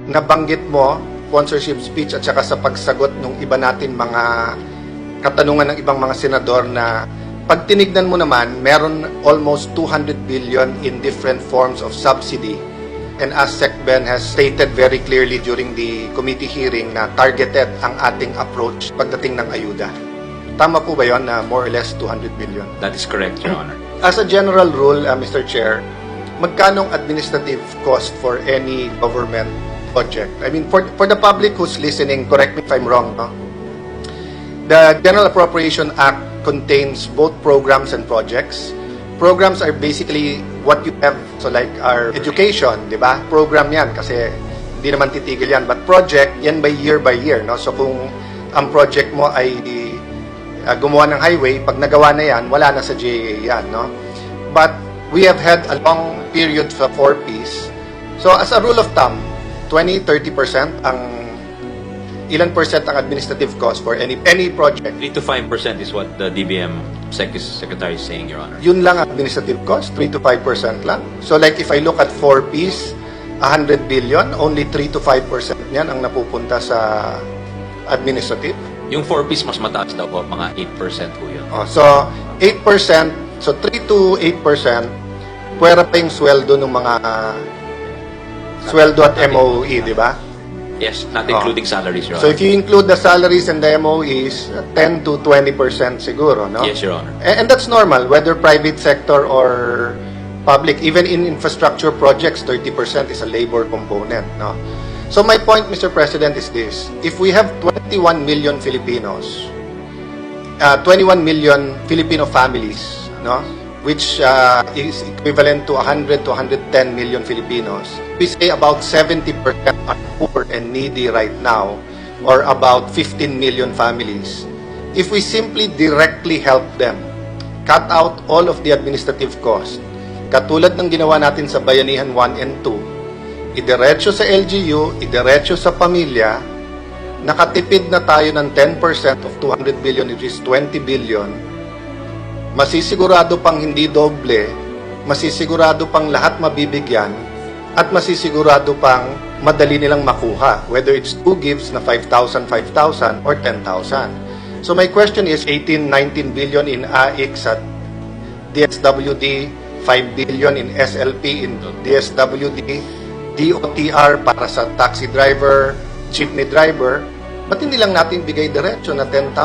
nabanggit mo, sponsorship speech at saka sa pagsagot ng iba natin mga katanungan ng ibang mga senador na pag tinignan mo naman, meron almost 200 billion in different forms of subsidy. And as SecBen has stated very clearly during the committee hearing na targeted ang ating approach pagdating ng ayuda. Tama po ba yun na more or less 200 billion? That is correct, Your Honor. As a general rule, Mr. Chair, magkano administrative cost for any government project? I mean, for the public who's listening, correct me if I'm wrong, no? The General Appropriation Act contains both programs and projects. Programs are basically what you have, so like our education, di ba? Program yan kasi hindi naman titigil yan. But project, yan by year, no? So kung ang project mo ay gumawa ng highway, pag nagawa na yan, wala na sa GAA yan, no? But we have had a long period for 4Ps. So as a rule of thumb, 20-30% ang ilan percent ang administrative cost for any project? 3 to 5% is what the DBM Secretary is saying, Your Honor. Yun lang ang administrative cost, 3 to 5% lang. So like if I look at 4Ps, 100 billion, only 3 to 5% niyan ang napupunta sa administrative. Yung 4Ps mas mataas daw po, mga 8% po yun. Oh, so 8%, so 3 to 8%, pwera pa yung sweldo ng mga sweldo at MOE, di ba? Yes, not including salaries, Your So Honor. if you include the salaries and the MOEs, 10 to 20% siguro, no? Yes, Your Honor. And that's normal, whether private sector or public. Even in infrastructure projects, 30% is a labor component, no? So my point, Mr. President, is this. If we have 21 million Filipinos, 21 million Filipino families, no? Which is equivalent to 100 to 110 million Filipinos. We say about 70% are poor and needy right now, or about 15 million families. If we simply directly help them, cut out all of the administrative cost, katulad ng ginawa natin sa Bayanihan 1 and 2, idiretso sa LGU, idiretso sa pamilya, nakatipid na tayo ng 10% of 200 billion, which is 20 billion, masisigurado pang hindi doble, masisigurado pang lahat mabibigyan, at masisigurado pang madali nilang makuha, whether it's 2 gives na 5,000, 5,000, or 10,000. So my question is, 18, 19 billion in AIX at DSWD, 5 billion in SLP in DSWD, DOTR para sa taxi driver, jeepney driver, ba't hindi lang natin bigay diretso na 10,000?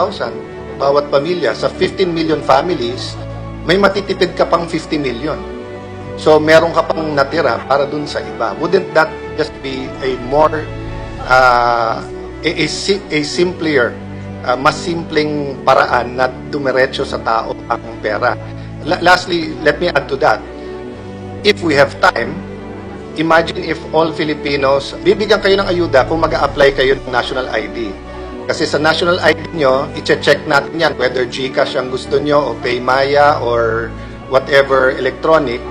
Bawat pamilya, sa 15 million families, may matitipid ka pang 50 million. So, meron ka pang natira para dun sa iba. Wouldn't that just be a more, a simpler, mas simpleng paraan na dumiretso sa tao ang pera? Lastly, let me add to that. If we have time, imagine if all Filipinos, bibigyan kayo ng ayuda kung mag-a-apply kayo ng national ID. Kasi sa national ID nyo, i-check natin yan whether GCash ang gusto nyo o PayMaya or whatever electronic.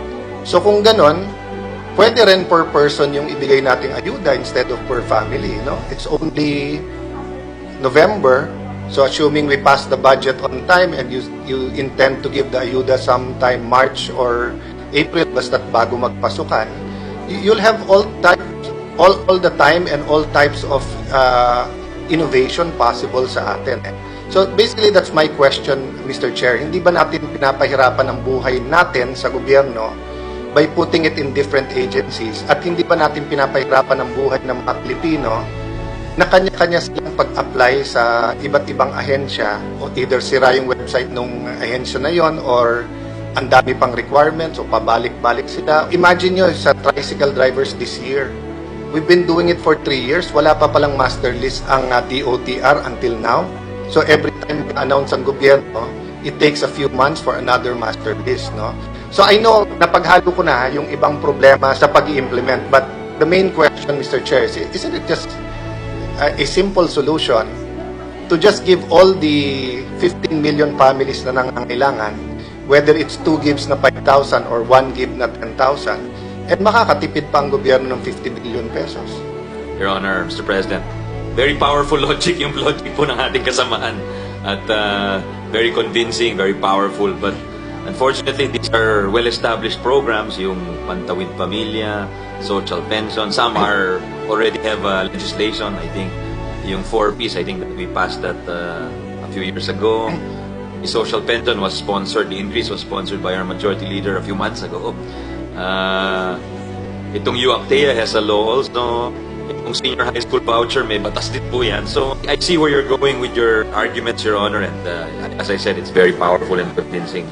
So kung ganon, pwede rin per person yung ibigay nating ayuda instead of per family. No? It's only November, so assuming we pass the budget on time and you intend to give the ayuda sometime March or April, basta't bago magpasukan, you'll have all the time and all types of innovation possible sa atin. So basically, that's my question, Mr. Chair. Hindi ba natin pinapahirapan ang buhay natin sa gobyerno by putting it in different agencies? At hindi ba natin pinapahirapan ang buhay ng mga Pilipino na kanya-kanya silang pag-apply sa iba't ibang ahensya o either sira yung website ng ahensya na yon or ang dami pang requirements o pabalik-balik sila. Imagine nyo sa tricycle drivers this year, we've been doing it for 3 years. Wala pa palang master list ang DOTR until now. So every time announce ang gobyerno, it takes a few months for another master list, no? So I know napaghalo ko na yung ibang problema sa pag-i-implement, but the main question, Mr. Chair, isn't it just a simple solution to just give all the 15 million families na nangangailangan, whether it's 2 gives na 5,000 or 1 give na 10,000, and makakatipid pa ang gobyerno ng 50 billion pesos. Your Honor, Mr. President, very powerful logic yung logic po ng ating kasamaan. At very convincing, very powerful. But unfortunately, these are well-established programs, yung Pantawid Pamilya, Social Pension. Some are already have legislation. I think yung 4Ps, I think that we passed that a few years ago. The social pension was sponsored, the increase was sponsored by our majority leader a few months ago. Itong UACTEA has a law also. Itong senior high school voucher, may batas din po yan. So, I see where you're going with your arguments, Your Honor, and as I said, it's very powerful and convincing.